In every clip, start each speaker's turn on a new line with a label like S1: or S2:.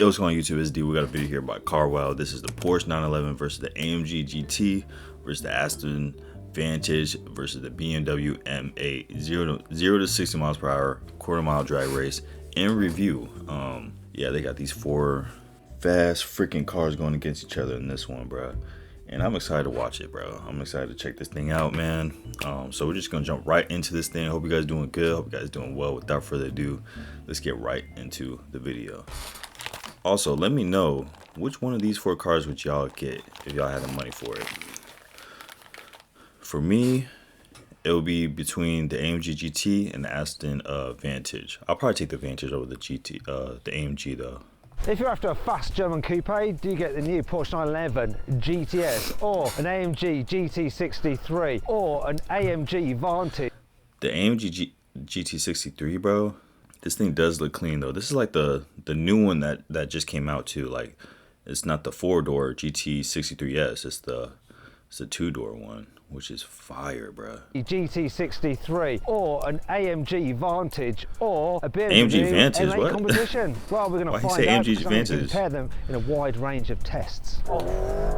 S1: Yo, what's going on YouTube? It's D. We got a video here about Carwow. This is the Porsche 911 versus the AMG GT versus the Aston Vantage versus the BMW M8 0 to 60 miles per hour quarter mile drag race in review. Yeah, they got these four fast freaking cars going against each other in this one, bro. And I'm excited to watch it, bro. I'm excited to check this thing out, man. So we're just gonna jump right into this thing. Hope you guys doing good. Hope you guys doing well. Without further ado, let's get right into the video. Also, let me know which one of these four cars would y'all get if y'all had the money for it. For me, it will be between the AMG GT and the Aston Vantage. I'll probably take the Vantage over the AMG though.
S2: If you're after a fast German coupe, do you get the new Porsche 911 GTS or an AMG GT63 or an AMG Vantage?
S1: The AMG GT63, bro. This thing does look clean though. This is like the new one that just came out too. Like, it's not the 4-door GT63S. It's the two-door one, which is fire, bro.
S2: GT63 or an AMG Vantage or a BMW
S1: AMG Vantage,
S2: M8
S1: what?
S2: competition. Well, we're going to find
S1: say
S2: out.
S1: AMG Vantage?
S2: Compare them in a wide range of tests.
S3: Oh,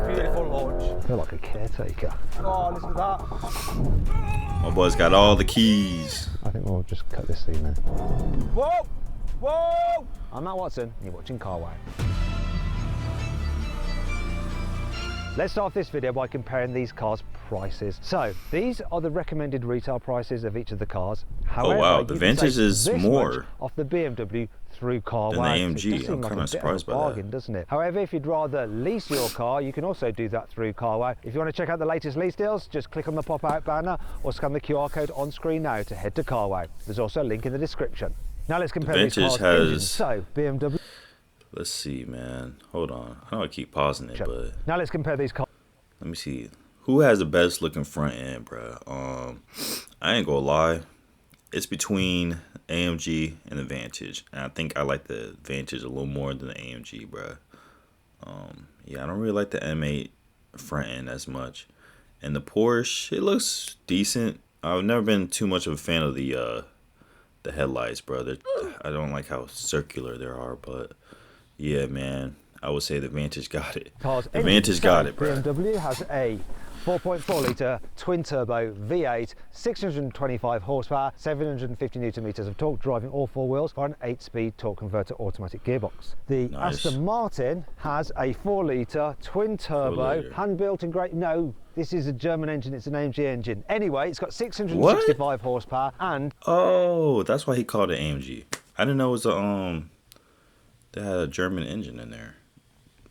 S3: beautiful launch.
S2: I feel like a caretaker.
S3: Oh, listen to that.
S1: My boy's got all the keys.
S2: I think we'll just cut this scene now.
S3: Whoa! Whoa!
S2: I'm Matt Watson, and you're watching Carwow. Let's start this video by comparing these cars' prices. So, these are the recommended retail prices of each of the cars. However,
S1: Oh wow, the Vantage is more
S2: off the BMW through Carwow.
S1: than the AMG. I'm kind of surprised by
S2: bargain,
S1: that,
S2: doesn't it? However, if you'd rather lease your car, you can also do that through Carwow. If you want to check out the latest lease deals, just click on the pop-out banner or scan the QR code on screen now to head to Carwow. There's also a link in the description. Now let's compare these cars' engines. So, BMW.
S1: Let's see, man. Hold on. I know I keep pausing it, but
S2: now let's compare these cars.
S1: let me see. Who has the best looking front end, bro? I ain't gonna lie. It's between AMG and the Vantage. And I think I like the Vantage a little more than the AMG, bro. Yeah, I don't really like the M8 front end as much. And the Porsche, it looks decent. I've never been too much of a fan of the headlights, brother. I don't like how circular they are, but yeah, man, I would say the Vantage got it. The Vantage got it, bro.
S2: BMW has a 4.4 litre twin turbo V8, 625 horsepower, 750 newton meters of torque, driving all four wheels on an 8-speed torque converter automatic gearbox. The
S1: Nice.
S2: Aston Martin has a 4 litre twin turbo, hand built and great. No, this is a German engine, it's an AMG engine. Anyway, it's got 665 horsepower and.
S1: Oh, that's why he called it AMG. I didn't know it was a they had a German engine in there,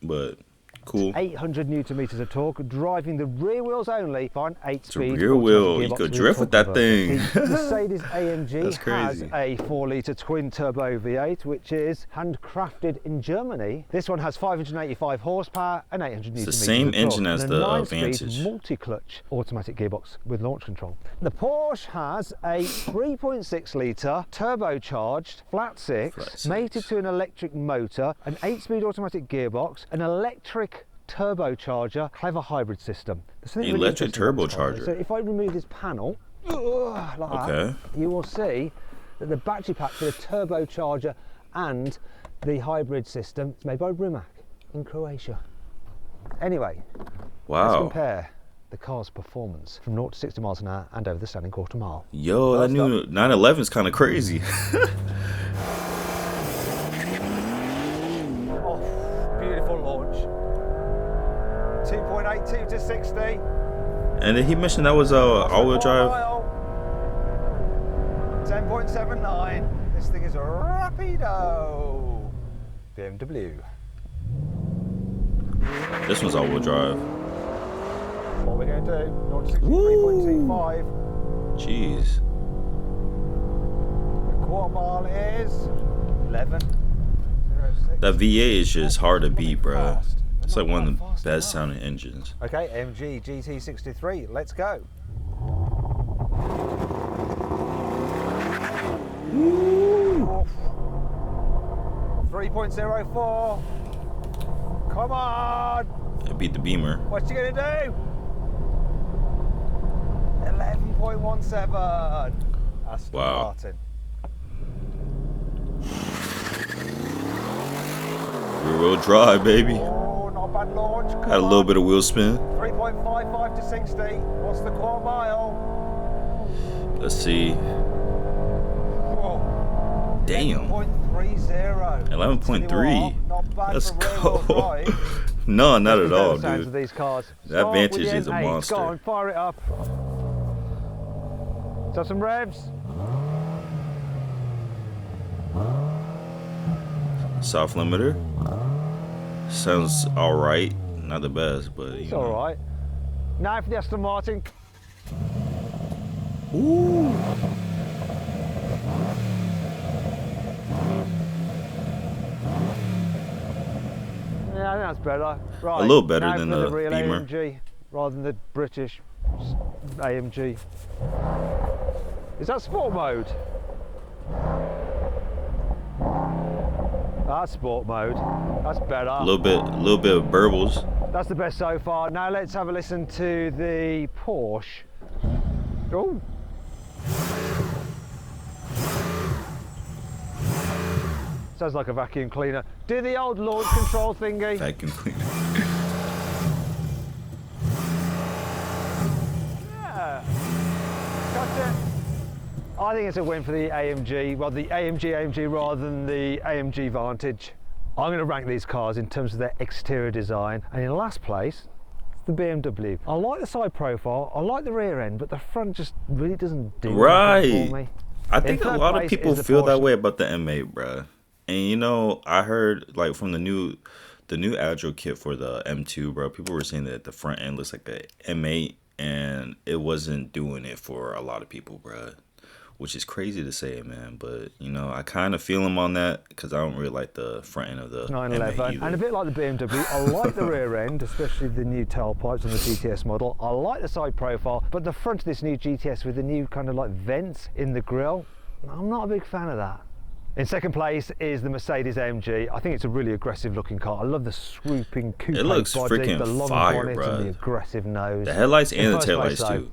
S1: but cool.
S2: 800 newton meters of torque, driving the rear wheels only for an 8-speed.
S1: Rear wheel, you could drift with that thing.
S2: The Mercedes AMG
S1: That's crazy.
S2: has a 4 litre twin turbo V8, which is handcrafted in Germany. This one has 585 horsepower and 800 newton meters.
S1: It's the same engine as the
S2: 9-speed
S1: Vantage.
S2: multi-clutch automatic gearbox with launch control. The Porsche has a 3.6 litre turbocharged flat six, mated to an electric motor, an 8-speed automatic gearbox, an electric turbocharger, clever hybrid system.
S1: Electric turbocharger.
S2: So if I remove this panel, like that, you will see that the battery pack for the turbocharger and the hybrid system is made by Rimac in Croatia. Anyway, let's
S1: Wow.
S2: compare the car's performance from 0 to 60 miles an hour and over the standing quarter mile.
S1: Yo, that new 911 is kind of crazy.
S3: Oh, beautiful launch. 2.82 to 60.
S1: And then he mentioned that was all-wheel drive.
S3: 10.79. This thing is a rapido.
S2: BMW.
S1: This one's all-wheel drive.
S3: What we're going to do? 0 to 63.25.
S1: Jeez.
S3: The quarter mile is 11.06.
S1: That V8 is just hard to beat, bro. It's like one of the best sounding engines.
S3: Okay, MG GT63, let's go. Woo! 3.04. Come on!
S1: It beat the Beamer.
S3: What's you gonna do? 11.17. Aston
S1: Wow.
S3: Martin.
S1: Rear-wheel drive, baby.
S3: Oh, not a bad launch.
S1: Had a little bit of wheel spin.
S3: 3.55 to 60. What's the quarter mile?
S1: Let's see.
S3: Oh,
S1: Damn.
S3: 11.30.
S1: 11.3.
S3: Not bad
S1: Let's
S3: for rear-wheel
S1: go.
S3: drive.
S1: No, not
S2: Let's
S1: at all,
S2: compare the sounds of
S1: dude.
S2: these cars.
S1: That
S2: Start with
S1: Vantage
S2: the
S1: is a
S2: M8.
S1: monster.
S2: Go on, fire it up. Let's have some revs.
S1: Soft limiter. Sounds alright. Not the best, but
S2: It's
S1: you know.
S2: all right. Now for the Aston Martin.
S1: Ooh.
S2: Yeah, I think that's better. Right.
S1: A little better
S2: now
S1: than
S2: for
S1: the
S2: real
S1: Beamer.
S2: AMG rather than the British AMG. Is that sport mode? That's sport mode. That's better.
S1: A little bit of burbles.
S2: That's the best so far. Now let's have a listen to the Porsche. Oh. Sounds like a vacuum cleaner. Do the old launch control thingy.
S1: Vacuum cleaner.
S2: Yeah. Got it. I think it's a win for the AMG. Well, the AMG rather than the AMG Vantage. I'm going to rank these cars in terms of their exterior design, and in last place, the BMW. I like the side profile, I like the rear end, but the front just really doesn't do anything for me.
S1: I think
S2: In
S1: a
S2: third
S1: lot of
S2: place
S1: people
S2: is the
S1: feel that
S2: Porsche.
S1: way about the M8, bruh. And you know, I heard like from the new Agile kit for the M2, bro. People were saying that the front end looks like a M8, and it wasn't doing it for a lot of people, bruh. Which is crazy to say, man. But you know, I kind of feel him on that because I don't really like the front end of the M8
S2: 911,
S1: either.
S2: and a bit like the BMW, I like the rear end, especially the new tailpipes on the GTS model. I like the side profile, but the front of this new GTS with the new kind of like vents in the grille, I'm not a big fan of that. In second place is the Mercedes AMG. I think it's a really aggressive looking car. I love the swooping coupe
S1: It looks
S2: body,
S1: freaking
S2: the long
S1: fire,
S2: bonnet
S1: bruh.
S2: and the aggressive nose.
S1: The headlights
S2: In
S1: and the
S2: first place,
S1: taillights
S2: though,
S1: too.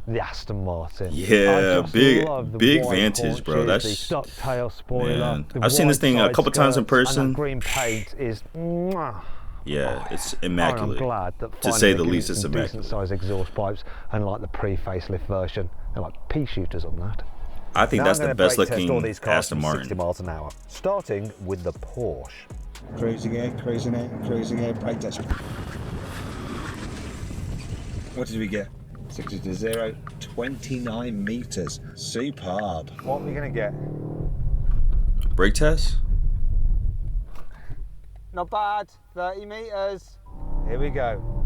S2: the Aston Martin.
S1: Yeah,
S2: I just love the
S1: big
S2: wide
S1: Vantage, bro.
S2: haunches,
S1: That's
S2: the ducktail spoiler.
S1: man.
S2: The
S1: I've seen this
S2: wide
S1: thing a
S2: side
S1: couple times in
S2: skirts,
S1: person.
S2: And that green paint is. Mwah.
S1: Yeah, it's
S2: I'm
S1: immaculate.
S2: glad that
S1: To
S2: finally
S1: say
S2: they're
S1: the
S2: giving
S1: least,
S2: it
S1: it's
S2: some
S1: immaculate.
S2: decent size exhaust pipes, and like the pre-facelift version, they're like pea shooters on that.
S1: I think
S4: Now
S1: that's
S4: I'm
S1: the
S4: gonna
S1: best
S4: brake test all
S1: looking
S4: these cars
S1: Aston
S4: from
S1: Martin.
S4: 60 miles an hour, starting with the Porsche.
S3: Cruising in, brake test. What did we get? 60 to 0, 29 metres. Superb. What are we going to get?
S1: Brake test?
S2: Not bad, 30 metres. Here we go.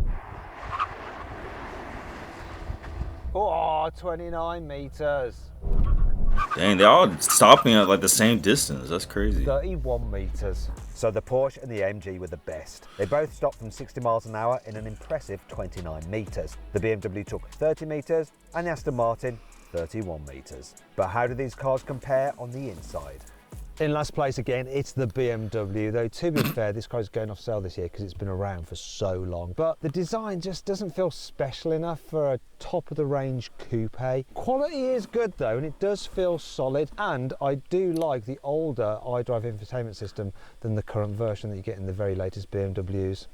S2: Oh, 29 metres.
S1: Dang, they're all stopping at like the same distance. That's crazy.
S2: 31 metres.
S4: So the Porsche and the AMG were the best. They both stopped from 60 miles an hour in an impressive 29 metres. The BMW took 30 metres and the Aston Martin 31 metres. But how do these cars compare on the inside?
S2: In last place again, it's the BMW, though to be fair, this car's going off sale this year because it's been around for so long. But the design just doesn't feel special enough for a top of the range coupe. Quality is good though, and it does feel solid. And I do like the older iDrive infotainment system than the current version that you get in the very latest BMWs.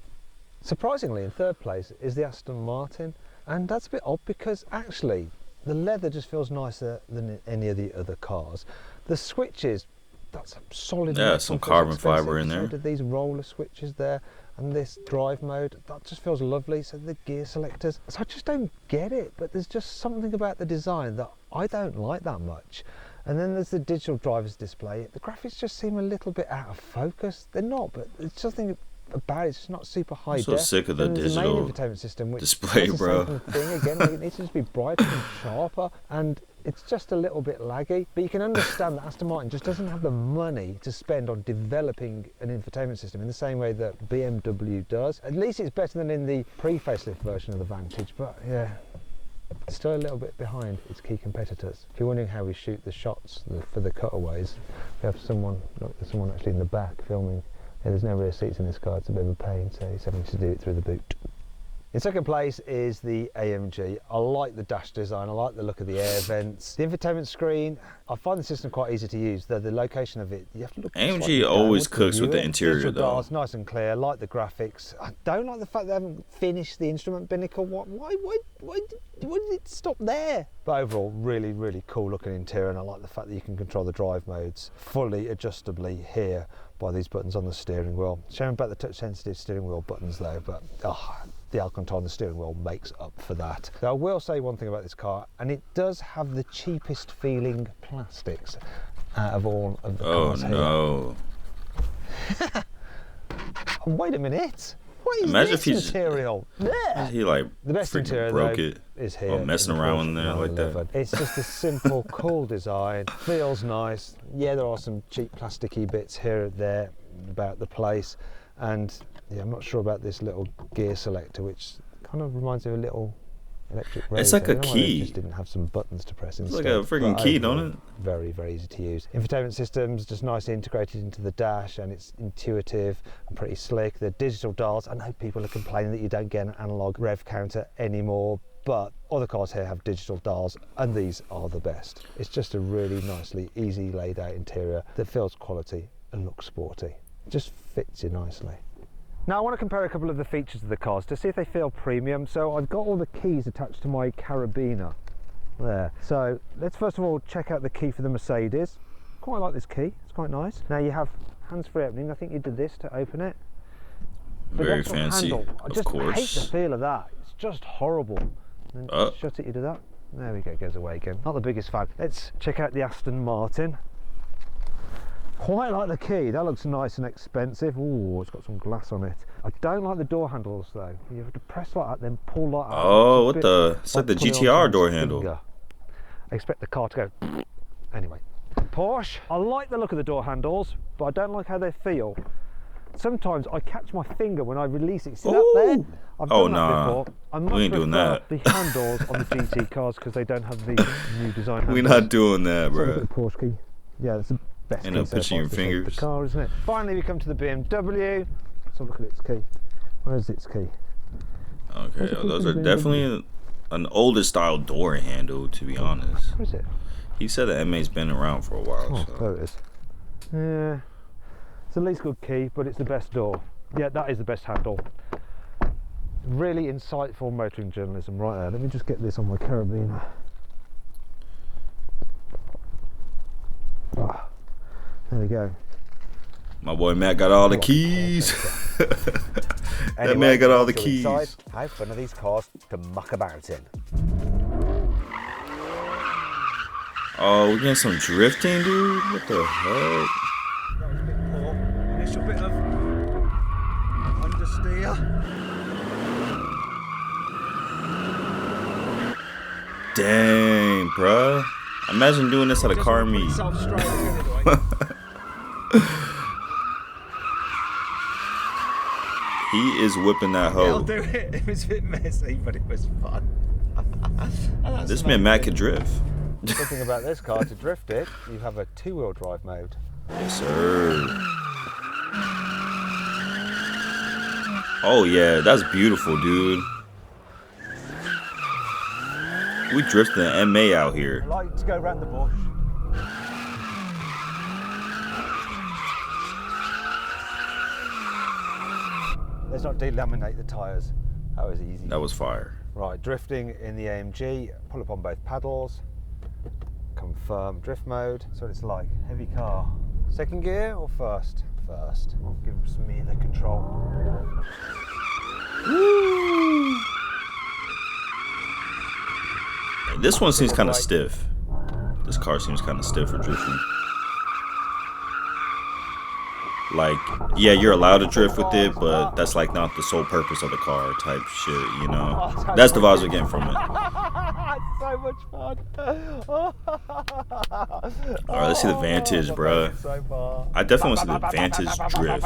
S2: Surprisingly, in third place is the Aston Martin. And that's a bit odd because actually the leather just feels nicer than any of the other cars. The switches, that's solid.
S1: Yeah,
S2: metal,
S1: some
S2: feels
S1: carbon
S2: expensive.
S1: fiber in there.
S2: So did these roller switches there, and this drive mode, that just feels lovely. So the gear selectors, so I just don't get it, but there's just something about the design that I don't like that much. And then there's the digital driver's display. The graphics just seem a little bit out of focus. They're not, but it's something about it. It's just not super high
S1: I'm so
S2: def.
S1: sick of the
S2: And there's
S1: digital
S2: main infotainment system, which
S1: display,
S2: does the
S1: bro.
S2: same thing again. Like, it needs to just be brighter and sharper, and it's just a little bit laggy. But you can understand that Aston Martin just doesn't have the money to spend on developing an infotainment system in the same way that BMW does. At least it's better than in the pre-facelift version of the Vantage, but yeah, it's still a little bit behind its key competitors. If you're wondering how we shoot the shots for the cutaways, we have someone, look, there's someone actually in the back filming. Yeah, there's no rear seats in this car, it's a bit of a pain, so he's having to do it through the boot. In second place is the AMG. I like the dash design, I like the look of the air vents. The infotainment screen, I find the system quite easy to use. The location of it, you have to look
S1: AMG always cooks with the interior though.
S2: It's nice and clear, I like the graphics. I don't like the fact they haven't finished the instrument binnacle. Why did it stop there? But overall, really, really cool looking interior, and I like the fact that you can control the drive modes fully adjustably here by these buttons on the steering wheel. Shame about the touch sensitive steering wheel buttons though, but the Alcantara on the steering wheel makes up for that. Now, I will say one thing about this car, and it does have the cheapest feeling plastics out of all of the cars here.
S1: Oh no.
S2: Wait a minute. What is
S1: Imagine
S2: this
S1: if he's
S2: material?
S1: he like
S2: The best interior
S1: broke
S2: though,
S1: it
S2: is here.
S1: or messing
S2: in the
S1: around
S2: Porsche
S1: in there like
S2: 911.
S1: that.
S2: It's just a simple, cool design. Feels nice. Yeah, there are some cheap plasticky bits here and there about the place, and yeah, I'm not sure about this little gear selector, which kind of reminds me of a little electric razor.
S1: It's like a
S2: I don't know why they
S1: key.
S2: just didn't have some buttons to press
S1: It's
S2: instead.
S1: like a freaking
S2: But
S1: key,
S2: overall,
S1: don't it?
S2: Very, very easy to use. Infotainment system's just nicely integrated into the dash, and it's intuitive and pretty slick. The digital dials, I know people are complaining that you don't get an analog rev counter anymore, but other cars here have digital dials, and these are the best. It's just a really nicely, easy laid out interior that feels quality and looks sporty. Just fits you nicely. Now I want to compare a couple of the features of the cars to see if they feel premium. So I've got all the keys attached to my carabiner there. So let's first of all check out the key for the Mercedes. Quite like this key, it's quite nice. Now you have hands-free opening. I think you did this to open it. The
S1: Very
S2: actual
S1: fancy,
S2: handle, I
S1: of
S2: just hate the
S1: course.
S2: feel of that. It's just horrible. And shut it, you do that. There we go, it goes away again. Not the biggest fan. Let's check out the Aston Martin. Quite like the key, that looks nice and expensive. Ooh, it's got some glass on it. I don't like the door handles though. You have to press like that, then pull like that.
S1: Oh, what the? It's like the
S2: pulling on
S1: GTR
S2: someone's
S1: door handle.
S2: finger. I expect the car to go. Anyway, Porsche, I like the look of the door handles, but I don't like how they feel. Sometimes I catch my finger when I release it. See that there? I've done that before. I much
S1: we ain't doing
S2: prefer
S1: that.
S2: the handles on the GT cars because they don't have the new design handles.
S1: We're not doing that,
S2: So look at
S1: bro.
S2: the Porsche key. Yeah, that's the best
S1: End
S2: key
S1: up
S2: so
S1: pushing
S2: far
S1: your
S2: to shape
S1: fingers.
S2: the car, isn't it? Finally, we come to the BMW. Let's have a look at its key. Where's its key?
S1: Okay, those are definitely an older style door handle, to be honest.
S2: Where is it?
S1: He said the MA's been around for a while.
S2: Oh,
S1: So.
S2: there it is. Yeah, it's the least good key, but it's the best door. Yeah, that is the best handle. Really insightful motoring journalism right there. Let me just get this on my carabiner. Ah, there we go.
S1: My boy Matt got all the keys. That man got all the keys.
S4: Inside, how fun are these cars to muck about in?
S1: Oh, we're getting some drifting, dude. What the heck?
S3: That was a bit poor. Initial bit of understeer.
S1: Dang, bruh. Imagine doing this at a car meet. He is whipping that
S3: I'll
S1: hoe.
S3: do it. It was a bit messy, but it was fun.
S1: This man Matt could drift.
S2: The good thing about this car, to drift it, you have a two-wheel drive mode.
S1: Yes, sir. Oh yeah, that's beautiful, dude. We drifting an MA out here.
S2: I like to go around the bush. Let's not delaminate the tyres. That was easy.
S1: That was fire.
S2: Right, drifting in the AMG. Pull up on both paddles. Confirm drift mode. That's what it's like. Heavy car. Second gear or first? First. Gives me the control.
S1: Woo! This one seems kind of stiff. This car seems kind of stiff for drifting. Like, yeah, you're allowed to drift with it, but that's like not the sole purpose of the car type shit, you know? That's the vibes we're getting from it.
S2: So much fun.
S1: Alright, let's see the Vantage, bruh.
S2: So far.
S1: I definitely want to see the Vantage drift.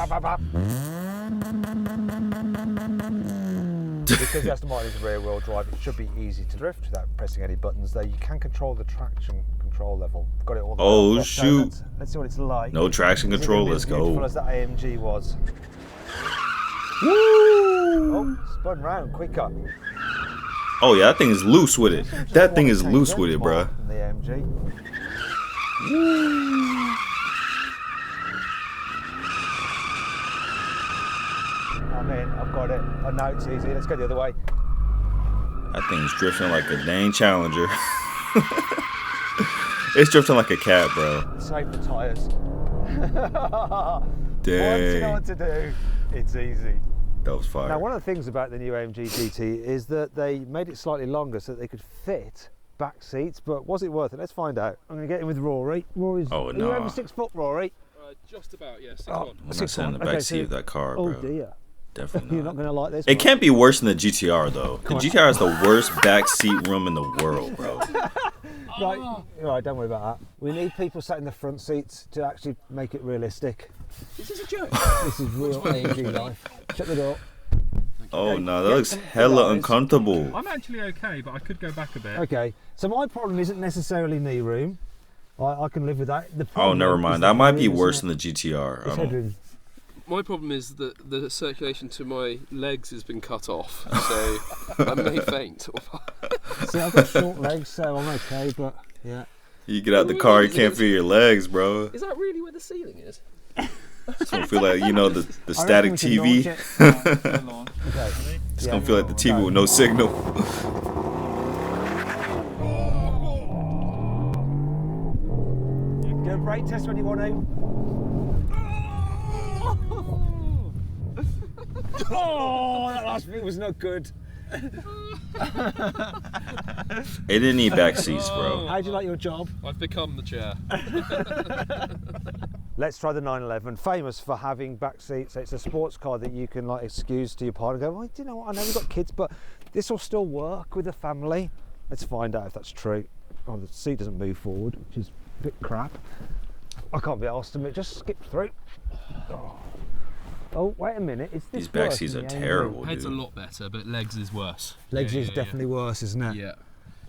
S2: Because the Aston Martin is rear-wheel drive, it should be easy to drift without pressing any buttons. Though you can control the traction control level. Got it all.
S1: Oh,
S2: the way up.
S1: shoot.
S2: So let's see what it's like.
S1: No traction
S2: Is it
S1: control,
S2: gonna be
S1: let's
S2: as beautiful
S1: go.
S2: as that AMG was.
S1: Woo!
S2: Oh,
S4: spun round quicker.
S1: Oh yeah, that thing is loose with it. That thing is loose with it, bruh.
S4: The AMG. I'm in. I've got it. I know it's easy. Let's go the other way.
S1: That thing's drifting like a dang Challenger. It's drifting like a cat, bro.
S4: Save the tyres.
S1: Dang.
S4: Once you know what to do, it's easy.
S1: That was fire.
S2: Now, one of the things about the new AMG GT is that they made it slightly longer so that they could fit back seats, but was it worth it? Let's find out. I'm going to get in with Rory. Rory's,
S1: Oh,
S2: are
S1: no.
S2: you over 6 foot, Rory?
S5: Just about, yeah, 6'1".
S1: I'm not sitting in the back seat of that car,
S2: Oh
S1: bro.
S2: dear.
S1: Definitely
S2: You're
S1: not.
S2: not going to like this
S1: It
S2: one.
S1: can't be worse than the GTR though. The GTR is the worst back seat room in the world, bro.
S2: Right, don't worry about that. We need people sat in the front seats to actually make it realistic.
S5: Is this a joke?
S2: This is real AMG life. Shut the door.
S1: Oh no, that looks hella uncomfortable.
S5: I'm actually okay, but I could go back a bit.
S2: Okay, so my problem isn't necessarily knee room. I can live with that. The
S1: Oh,
S2: problem
S1: never
S2: is
S1: mind.
S2: the
S1: That might be
S2: headroom,
S1: worse
S2: isn't
S1: than the GTR.
S2: it? It's headroom.
S5: My problem is that the circulation to my legs has been cut off, so I may faint.
S2: See, I've got short legs, so I'm okay, but yeah.
S1: You get out the car, you can't feel your legs, bro.
S5: Is that really where the ceiling is?
S1: It's gonna feel like, you know, the
S2: I
S1: static
S2: reckon we
S1: TV.
S2: can launch it. Okay.
S1: It's gonna feel like the TV with no signal.
S2: Do a brake test when you want to. Oh, that last bit was not good.
S1: It didn't need back seats, bro.
S2: How'd you like your job?
S5: I've become the chair.
S2: Let's try the 911, famous for having back seats. It's a sports car that you can like excuse to your partner and go, well, do you know what, I know we've got kids, but this will still work with a family. Let's find out if that's true. Oh, the seat doesn't move forward, which is a bit crap. I can't be asked to just skip through. Oh, wait a minute, is this
S1: These back
S2: worse
S1: seats
S2: than
S1: are
S2: the AMG?
S1: terrible,
S5: Head's a
S1: dude.
S5: lot better, but legs is worse.
S2: Legs
S5: Yeah,
S2: is
S5: yeah,
S2: definitely worse, isn't it?
S5: Yeah.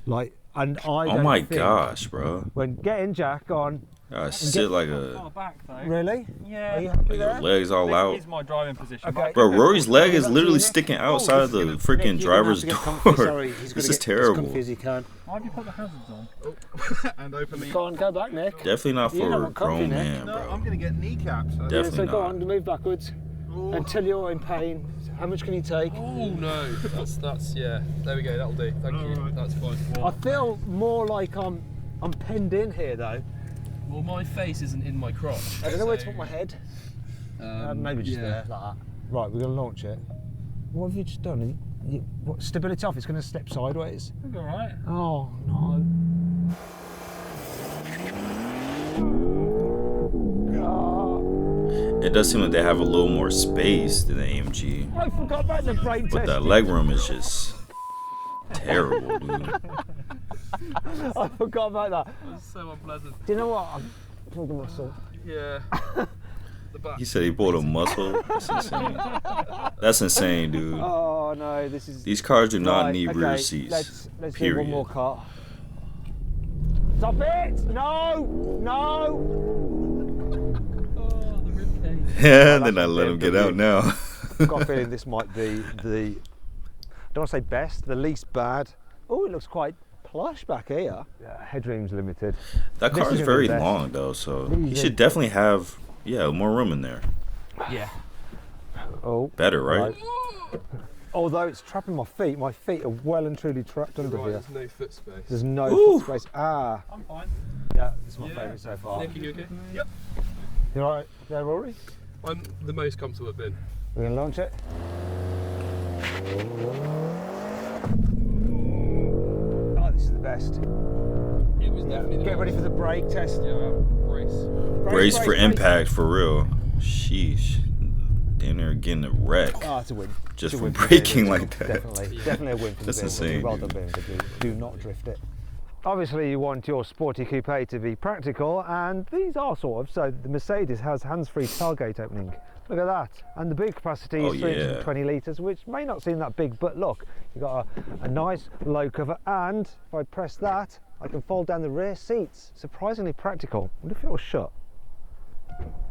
S2: Like, and I
S1: Oh
S2: don't
S1: my
S2: think
S1: gosh, bro.
S2: when get in, Jack, on.
S1: I sit like a
S6: Far back though.
S2: Really?
S6: Yeah.
S2: Are you happy
S1: your
S2: there?
S1: legs all
S6: This
S1: out.
S6: is my driving position.
S2: Okay.
S1: Bro, Rory's leg is
S2: That's
S1: literally
S2: Nick.
S1: sticking
S2: Oh,
S1: outside
S2: this
S1: the
S2: is gonna-
S1: freaking
S2: Nick, you're gonna
S1: driver's
S2: have to get comfy.
S1: door.
S2: Sorry, he's
S1: This
S2: gonna
S1: is
S2: get as
S1: terrible.
S2: comfy as he can.
S6: Why have you put the hazards on?
S5: And open the...
S2: Go on, go back, Nick.
S1: Definitely not
S2: You
S1: for
S2: don't
S1: a
S2: want comfy,
S1: grown
S2: Nick.
S1: man,
S5: No,
S1: bro.
S5: I'm going to get kneecaps.
S1: Definitely
S2: So go
S1: not.
S2: on, move backwards until you're in pain. How much can you take?
S5: Oh no, that's yeah. There we go. That'll do. Thank you. That's fine.
S2: I feel more like I'm penned in here though.
S5: Well, my face isn't in my crotch.
S2: I don't know where to
S5: so,
S2: put my head.
S5: um,
S2: Maybe just
S5: yeah.
S2: there, like that. Right, we're going to launch it. What have you just done? What, stability off? It's going to step sideways.
S6: All right.
S2: Oh no.
S1: It does seem like they have a little more space than the AMG,
S2: I forgot about the brake
S1: but
S2: test.
S1: that leg room is just terrible, dude.
S2: I forgot about that.
S5: That's so unpleasant.
S2: Do you know what? I'm pulled a muscle.
S5: Yeah. The back.
S1: He said he pulled a muscle. That's insane. That's insane, dude.
S2: Oh no, this is.
S1: These cars do not
S2: Right,
S1: need
S2: okay,
S1: rear seats.
S2: Let's do
S1: Period.
S2: one more car. Stop it! No!
S6: Oh, the ribcage.
S1: Yeah, then I let him get out now.
S2: I've got a feeling this might be the, I don't want to say best, the least bad. Oh, it looks quite plush back here. Yeah, headroom's limited.
S1: That
S2: This
S1: car
S2: is
S1: is
S2: gonna
S1: very
S2: be best.
S1: long though, so
S2: These
S1: he
S2: are-
S1: should definitely have, yeah, more room in there.
S6: Yeah.
S2: Oh,
S1: Better, right?
S2: Although it's trapping my feet are well and truly trapped under
S5: Right,
S2: here.
S5: there's no foot space.
S2: There's no
S1: Ooh.
S2: foot space. Ah,
S6: I'm fine.
S2: yeah, it's my
S5: Yeah.
S2: favourite so far.
S5: Nick, are you okay? Yep.
S2: You alright there, Rory?
S5: I'm the most comfortable I've been.
S2: We're going to launch it. Oh, this is the best.
S5: It was definitely the
S2: Get ready for the brake test.
S5: Yeah, brace.
S1: Brace for impact, for real. Sheesh. Damn near getting a wreck.
S2: Oh, it's a win.
S1: Just
S2: It's a
S1: for
S2: win the
S1: braking
S2: BMW.
S1: like that.
S2: Definitely a win for
S1: That's
S2: the BMW.
S1: insane,
S2: Well done,
S1: dude.
S2: BMW. Do not drift it. Obviously, you want your sporty coupe to be practical, and these are sort of. So the Mercedes has hands-free tailgate opening. Look at that. And the boot capacity
S1: Oh,
S2: is
S1: yeah.
S2: 320 litres, which may not seem that big, but look, you've got a nice low cover, and if I press that, I can fold down the rear seats. Surprisingly practical. I wonder if it will shut.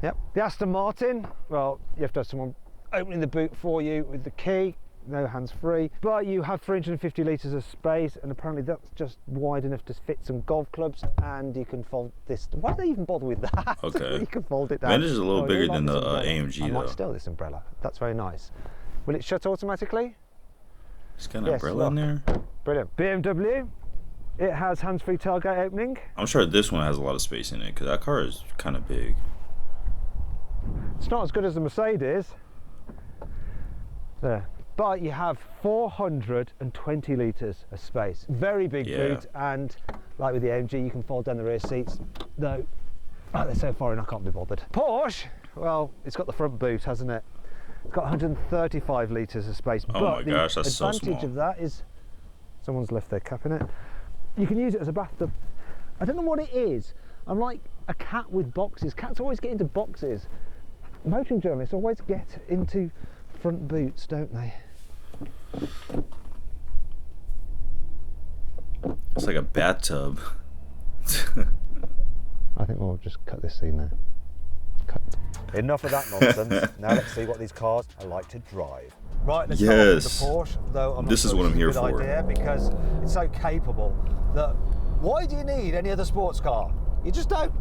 S2: Yep. The Aston Martin, well, you have to have someone opening the boot for you with the key. no hands-free, but you have 350 litres of space, and apparently that's just wide enough to fit some golf clubs, and you can fold this. Why do they even bother with that?
S1: Okay.
S2: You can fold it down.
S1: Vantage is a little
S2: I
S1: bigger
S2: really
S1: than
S2: like
S1: the
S2: this umbrella.
S1: AMG
S2: I might
S1: though.
S2: steal this umbrella. That's very nice. Will it shut automatically?
S1: It's got an
S2: Yes,
S1: umbrella in there.
S2: Brilliant. BMW. It has hands-free tailgate opening.
S1: I'm sure this one has a lot of space in it because that car is kind of big.
S2: It's not as good as the Mercedes. There. But you have 420 litres of space. Very big boot, and like with the AMG, you can fold down the rear seats. Though, they're so foreign, I can't be bothered. Porsche, well, it's got the front boot, hasn't it? It's got 135 litres of space.
S1: Oh
S2: but
S1: my gosh, that's so
S2: the advantage
S1: small.
S2: of that is someone's left their cap in it. You can use it as a bathtub. I don't know what it is. I'm like a cat with boxes. Cats always get into boxes. Motoring journalists always get into front boots, don't they?
S1: It's like a bathtub.
S2: I think we'll just cut this scene now. Cut.
S4: Enough of that nonsense. Now let's see what these cars are like to drive. Right, let's start
S1: Yes.
S4: with the Porsche, though I'm not
S1: This is
S4: sure
S1: what I'm
S4: it's a
S1: here
S4: good
S1: for.
S4: idea because it's so capable that why do you need any other sports car? You just don't.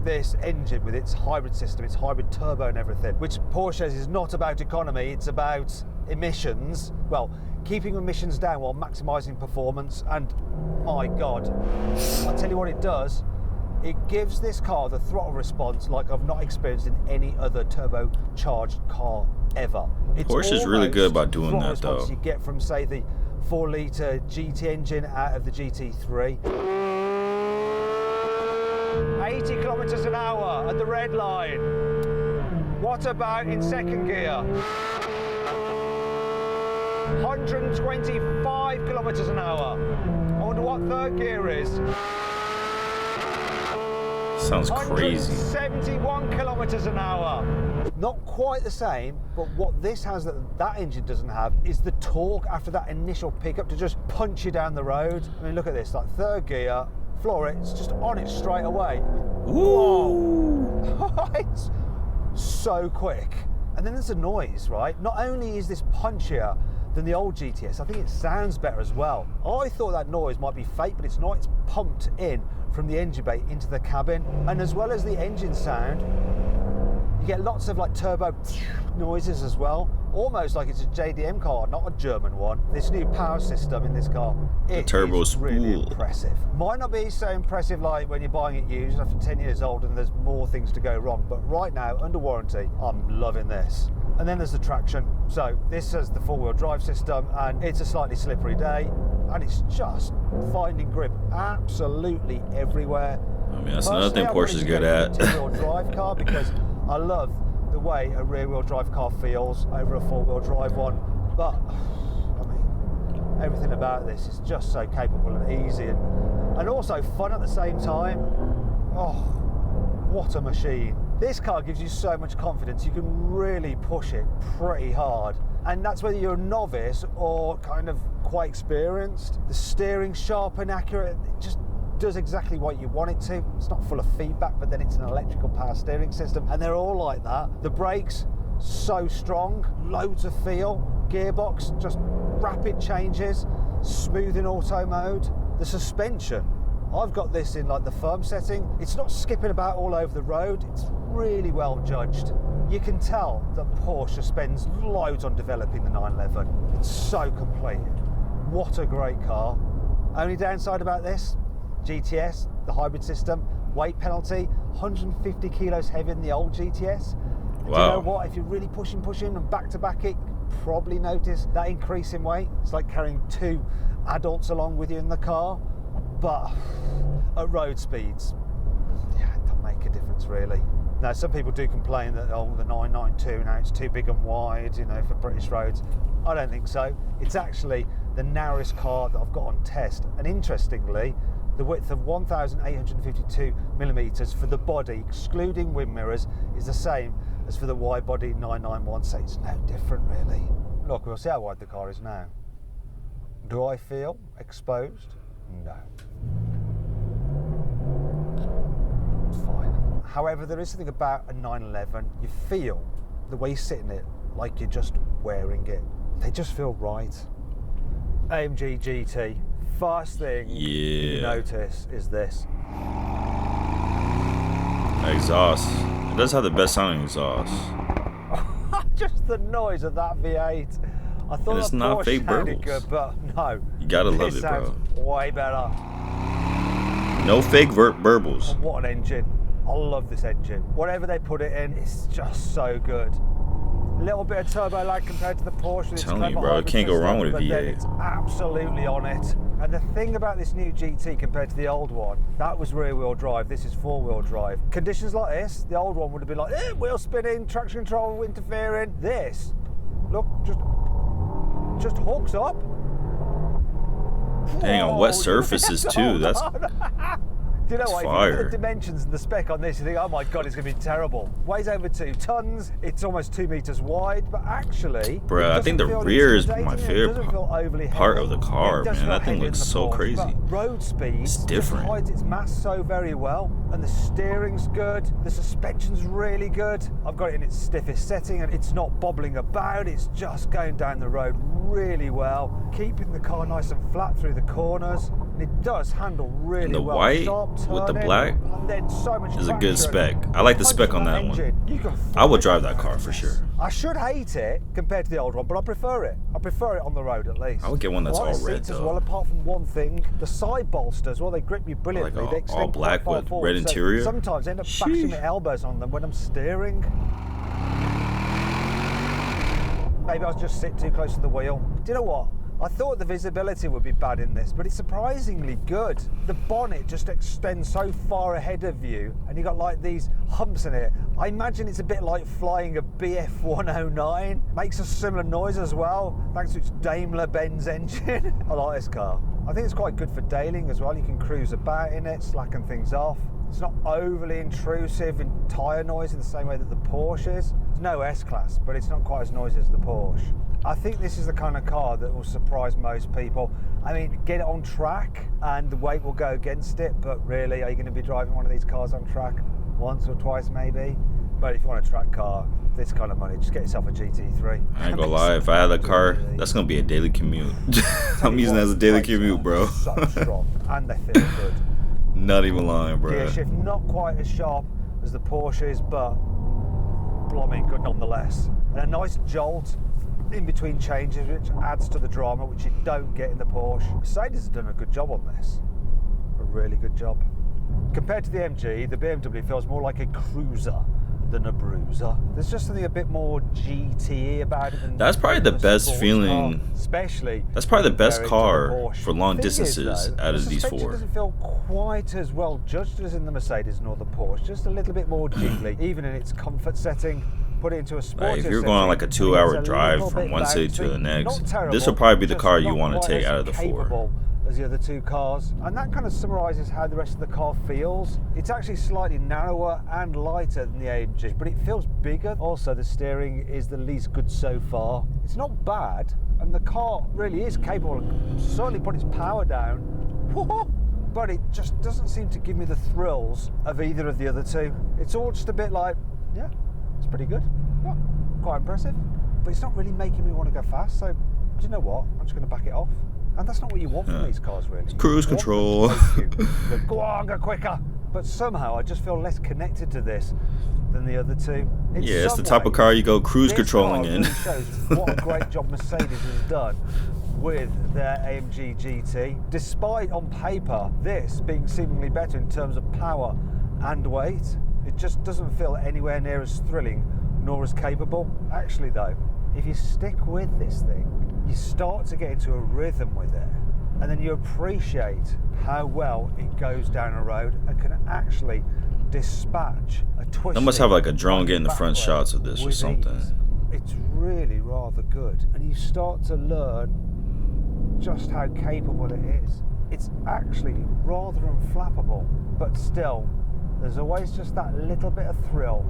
S4: This engine with its hybrid system, its hybrid turbo and everything, which Porsche says is not about economy, it's about emissions. Well, keeping emissions down while maximising performance, and my God, I'll tell you what it does. It gives this car the throttle response like I've not experienced in any other turbocharged car ever. It's
S1: Porsche is really good
S4: almost
S1: about doing
S4: throttle
S1: that,
S4: response
S1: though.
S4: you get from, say, the 4-litre GT engine out of the GT3. 80 kilometres an hour at the red line. What about in second gear? 125 kilometres an hour. I wonder what third gear is.
S1: Sounds crazy.
S4: 171 kilometres an hour. Not quite the same, but what this has that engine doesn't have is the torque after that initial pickup to just punch you down the road. I mean, look at this, like third gear, floor it, it's just on it straight away. Whoa! It's so quick. And then there's a noise, right? Not only is this punchier than the old GTS, I think it sounds better as well. I thought that noise might be fake, but it's not. It's pumped in from the engine bay into the cabin. And as well as the engine sound, you get lots of like turbo noises as well, almost like it's a JDM car, not a German one. This new power system in this car, it
S1: turbo
S4: is really
S1: spool.
S4: impressive. Might not be so impressive like when you're buying it used after 10 years old and there's more things to go wrong, but right now, under warranty, I'm loving this. And then there's the traction. So this has the four-wheel drive system, and it's a slightly slippery day, and it's just finding grip absolutely everywhere.
S1: I mean, that's another thing
S4: Personally, I
S1: Porsche is
S4: wanted to
S1: good
S4: go
S1: at.
S4: for a two-wheel drive car because I love the way a rear-wheel drive car feels over a four-wheel drive one. But I mean, everything about this is just so capable and easy, and also fun at the same time. Oh, what a machine! This car gives you so much confidence. You can really push it pretty hard, and that's whether you're a novice or kind of quite experienced. The steering's sharp and accurate. It just does exactly what you want it to. It's not full of feedback, but then it's an electrical power steering system, and they're all like that. The brakes, so strong, loads of feel. Gearbox, just rapid changes, smooth in auto mode. The suspension, I've got this in like the firm setting. It's not skipping about all over the road. It's really well judged. You can tell that Porsche spends loads on developing the 911. It's so complete. What a great car. Only downside about this, GTS, the hybrid system, weight penalty, 150 kilos heavier than the old GTS. And do you know what? If you're really pushing and back to back it, you probably notice that increase in weight. It's like carrying two adults along with you in the car. But at road speeds, yeah, it doesn't make a difference really. Now, some people do complain that, oh, the 992, now it's too big and wide, you know, for British roads. I don't think so. It's actually the narrowest car that I've got on test. And interestingly, the width of 1,852 millimetres for the body, excluding wind mirrors, is the same as for the wide body 991, so it's no different really. Look, we'll see how wide the car is now. Do I feel exposed? No. It's fine. However, there is something about a 911, you feel the way you sit in it like you're just wearing it.
S2: They just feel right. AMG GT, first thing you notice is this.
S1: Exhaust. It does have the best sounding exhaust.
S2: Just the noise of that V8. I thought
S1: And it's
S2: the
S1: not
S2: Porsche
S1: fake
S2: sounded
S1: burbles.
S2: good, but no.
S1: You gotta love
S2: This
S1: it,
S2: sounds
S1: bro.
S2: way better.
S1: No fake burbles.
S2: What an engine. I love this engine. Whatever they put it in, it's just so good. A little bit of turbo lag compared to the Porsche. With its
S1: Telling you,
S2: clever
S1: bro, it
S2: hybrid
S1: can't go
S2: system,
S1: wrong with a
S2: but then
S1: V8.
S2: it's absolutely on it. And the thing about this new GT compared to the old one, that was rear-wheel drive. This is four-wheel drive. Conditions like this, the old one would have been like, wheel spinning, traction control interfering. This, look, just hooks up.
S1: Dang, on wet surfaces too. That's
S2: Do you know what? If you look
S1: fire.
S2: at the dimensions and the spec on this, you think, oh my god, it's going to be terrible. Weighs over 2 tons. It's almost 2 meters wide, but actually,
S1: Bruh, I think the rear is my favorite part of the car, man. That thing looks so crazy.
S2: But road speed
S1: It's different.
S2: just hides its mass so very well, and the steering's good. The suspension's really good. I've got it in its stiffest setting, and it's not bobbling about. It's just going down the road really well, keeping the car nice and flat through the corners. And it does handle really
S1: And the
S2: well.
S1: white
S2: Sharp
S1: with the
S2: turning,
S1: black
S2: and then so much
S1: is a good
S2: traction.
S1: spec. I like the
S2: Punch
S1: spec on
S2: that
S1: that
S2: engine,
S1: one.
S2: you can
S1: I would
S2: fly
S1: drive that car for sure.
S2: I should hate it compared to the old one, but I prefer it. I prefer it on the road at least.
S1: I would get one that's
S2: I like
S1: all
S2: the
S1: red,
S2: seats as
S1: though.
S2: well, apart from one thing. The side bolsters, well, they grip you brilliantly.
S1: Like
S2: They
S1: all
S2: extend
S1: black
S2: quite far
S1: with
S2: forward,
S1: red
S2: so
S1: interior?
S2: sometimes I end up bashing my elbows on them when I'm steering. Maybe I was just sit too close to the wheel. Do you know what? I thought the visibility would be bad in this, but it's surprisingly good. The bonnet just extends so far ahead of you, and you got like these humps in it. I imagine it's a bit like flying a BF 109. Makes a similar noise as well, thanks to its Daimler-Benz engine. I like this car. I think it's quite good for dailying as well. You can cruise about in it, slacken things off. It's not overly intrusive in tyre noise in the same way that the Porsche is. It's no S-Class, but it's not quite as noisy as the Porsche. I think this is the kind of car that will surprise most people. I mean, get it on track and the weight will go against it, but really, are you going to be driving one of these cars on track once or twice maybe? But if you want a track car, this kind of money, just get yourself a GT3.
S1: I ain't gonna lie, if I had a car, that's gonna be a daily commute. I'm using it as a daily commute, bro.
S2: So strong, and they feel good.
S1: Not even lying, bro.
S2: Gear shift not quite as sharp as the Porsches, but blooming good nonetheless. And a nice jolt in between changes, which adds to the drama, which you don't get in the Porsche. Mercedes has done a good job on this. A really good job. Compared to the MG, the BMW feels more like a cruiser than a bruiser. There's just something a bit more GT about it than
S1: That's probably the
S2: a
S1: best
S2: sports
S1: feeling.
S2: car, especially
S1: That's probably the best
S2: compared to the
S1: car
S2: Porsche.
S1: for long
S2: Thing is,
S1: distances
S2: though,
S1: out of
S2: the
S1: these
S2: suspension
S1: four.
S2: doesn't feel quite as well judged as in the Mercedes nor the Porsche. Just a little bit more jiggly, even in its comfort setting. Put it into a sports.
S1: If you're going on like a 2-hour drive from one city to the next, this will probably be the car you want to take out of the four.
S2: As the other two cars, and that kind of summarises how the rest of the car feels. It's actually slightly narrower and lighter than the AMG, but it feels bigger. Also, the steering is the least good so far. It's not bad, and the car really is capable of certainly putting its power down. But it just doesn't seem to give me the thrills of either of the other two. It's all just a bit like, yeah, it's pretty good. Yeah, quite impressive. But it's not really making me want to go fast, so do you know what? I'm just going to back it off. And that's not what you want from these cars, really. You
S1: Cruise
S2: want
S1: control.
S2: them to take you. Go on, go quicker. But somehow I just feel less connected to this than the other two. In
S1: Yeah, it's
S2: some
S1: the type of
S2: ways,
S1: car you go cruise
S2: this
S1: controlling
S2: car
S1: in.
S2: really shows what a great job Mercedes has done with their AMG GT. Despite on paper this being seemingly better in terms of power and weight, it just doesn't feel anywhere near as thrilling nor as capable. Actually though, if you stick with this thing, you start to get into a rhythm with it, and then you appreciate how well it goes down a road and can actually dispatch a twist.
S1: They must have like a drone getting the front shots of this or something.
S2: It's really rather good, and you start to learn just how capable it is. It's actually rather unflappable, but still, there's always just that little bit of thrill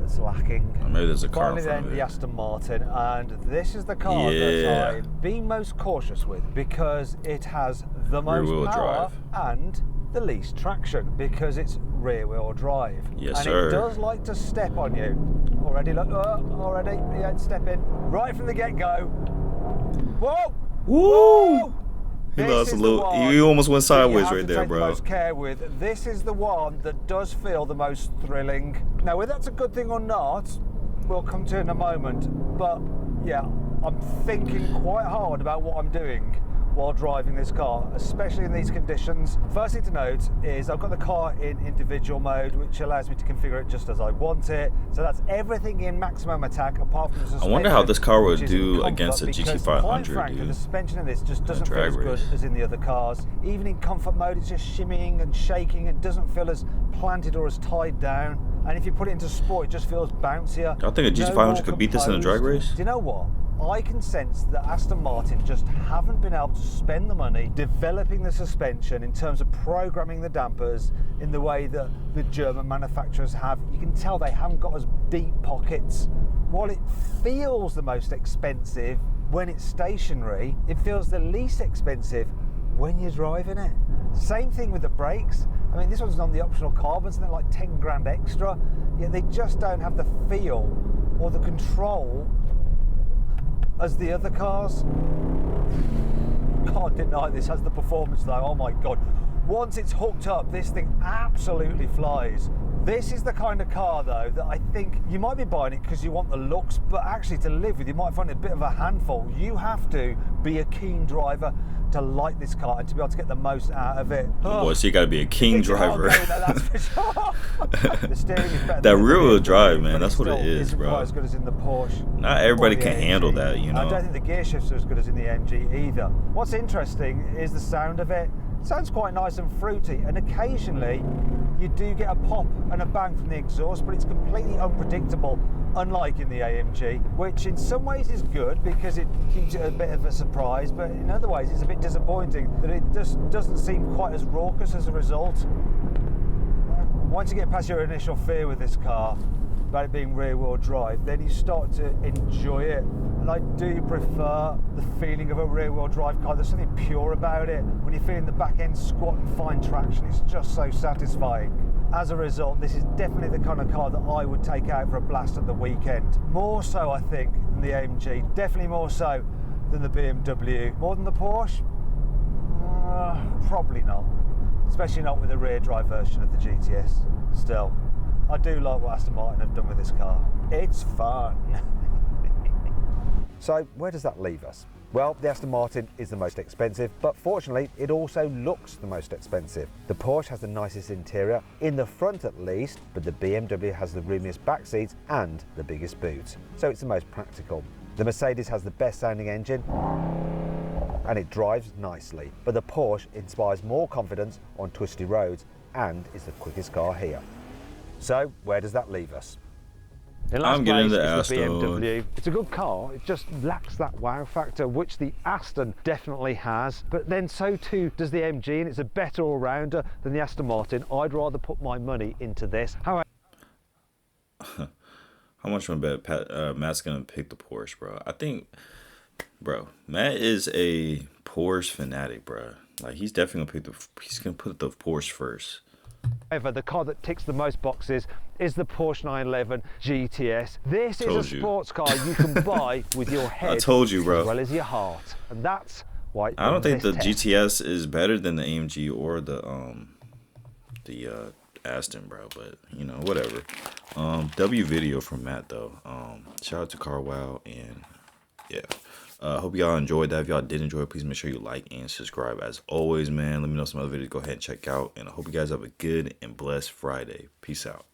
S2: that's lacking.
S1: Or maybe there's a car
S2: Finally
S1: in front
S2: then,
S1: of
S2: the
S1: it.
S2: Aston Martin, and this is the car
S1: Yeah.
S2: that I'm being most cautious with because it has the most
S1: Rear-wheel
S2: power
S1: drive.
S2: and the least traction because it's rear-wheel drive.
S1: Yes,
S2: and
S1: sir.
S2: it does like to step on you. Already, look, already, yeah, step in. Right from the get-go, Whoa!
S1: Woo! He
S2: This
S1: lost a
S2: is the
S1: little.
S2: one
S1: He almost went
S2: that you
S1: sideways
S2: have
S1: right
S2: to
S1: there,
S2: take the
S1: bro.
S2: most care with. This is the one that does feel the most thrilling. Now, whether that's a good thing or not, we'll come to in a moment. But yeah, I'm thinking quite hard about what I'm doing while driving this car, especially in these conditions. First thing to note is I've got the car in individual mode, which allows me to configure it just as I want it. So that's everything in maximum attack, apart from the suspension.
S1: I wonder how this car would
S2: which is
S1: do
S2: comfort,
S1: against a
S2: because
S1: GT500,
S2: quite frankly,
S1: dude.
S2: the suspension in this just doesn't feel
S1: drag
S2: as good
S1: race.
S2: as in the other cars. Even in comfort mode, it's just shimmying and shaking. It doesn't feel as planted or as tied down. And if you put it into sport, it just feels bouncier.
S1: Y'all think a
S2: No
S1: GT500
S2: more
S1: could beat this in a drag
S2: composed.
S1: race?
S2: Do you know what? I can sense that Aston Martin just haven't been able to spend the money developing the suspension in terms of programming the dampers in the way that the German manufacturers have. You can tell they haven't got as deep pockets. While it feels the most expensive when it's stationary, it feels the least expensive when you're driving it. Same thing with the brakes. I mean, this one's on the optional carbon, something like 10 grand extra, yet they just don't have the feel or the control as the other cars. Can't deny this has the performance though. Oh my god, once it's hooked up, this thing absolutely flies. This is the kind of car though that I think you might be buying it because you want the looks, but actually to live with you might find it a bit of a handful. You have to be a keen driver to like this car and to be able to get the most out of it.
S1: Boy, so you gotta be a king driver.
S2: That's for sure. The steering is better.
S1: That
S2: than the
S1: rear-wheel
S2: BMW,
S1: drive, man,
S2: but
S1: that's what it
S2: still
S1: is,
S2: isn't
S1: bro.
S2: quite as good as in the Porsche.
S1: Not everybody
S2: or the
S1: can handle
S2: AMG.
S1: that, you know.
S2: I don't think the gear shifts are as good as in the AMG either. What's interesting is the sound of it. It sounds quite nice and fruity, and occasionally you do get a pop and a bang from the exhaust, but it's completely unpredictable, unlike in the AMG, which in some ways is good because it keeps it a bit of a surprise, but in other ways it's a bit disappointing that it just doesn't seem quite as raucous as a result. Once you get past your initial fear with this car about it being rear-wheel drive, then you start to enjoy it. And I do prefer the feeling of a rear-wheel drive car. There's something pure about it. When you're feeling the back end squat and fine traction, it's just so satisfying. As a result, this is definitely the kind of car that I would take out for a blast at the weekend. More so, I think, than the AMG. Definitely more so than the BMW. More than the Porsche? Probably not. Especially not with the rear drive version of the GTS. Still, I do like what Aston Martin have done with this car. It's fun.
S4: So where does that leave us? Well, the Aston Martin is the most expensive, but fortunately it also looks the most expensive. The Porsche has the nicest interior, in the front at least, but the BMW has the roomiest back seats and the biggest boot, so it's the most practical. The Mercedes has the best sounding engine and it drives nicely, but the Porsche inspires more confidence on twisty roads and is the quickest car here. So where does that leave us?
S2: In last
S1: I'm getting
S2: place
S1: the
S2: is the
S1: Aston.
S2: BMW. It's a good car, it just lacks that wow factor, which the Aston definitely has, but then so too does the AMG, and it's a better all-rounder than the Aston Martin. I'd rather put my money into this. However,
S1: How much am I bet Matt's gonna pick the Porsche, bro? I think, bro, Matt is a Porsche fanatic, bro. Like he's definitely gonna he's gonna put the Porsche first.
S2: the car that ticks the most boxes is the Porsche 911 GTS. This is a sports car you can buy with your head
S1: I told you, bro.
S2: as well as your heart, and that's why
S1: I don't think the
S2: this test.
S1: GTS is better than the AMG or the Aston, bro. But you know, whatever. W video from Matt though. Shout out to Carwow, and yeah. Hope y'all enjoyed that. If y'all did enjoy it, please make sure you like and subscribe. As always, man, let me know some other videos. Go ahead and check out. And I hope you guys have a good and blessed Friday. Peace out.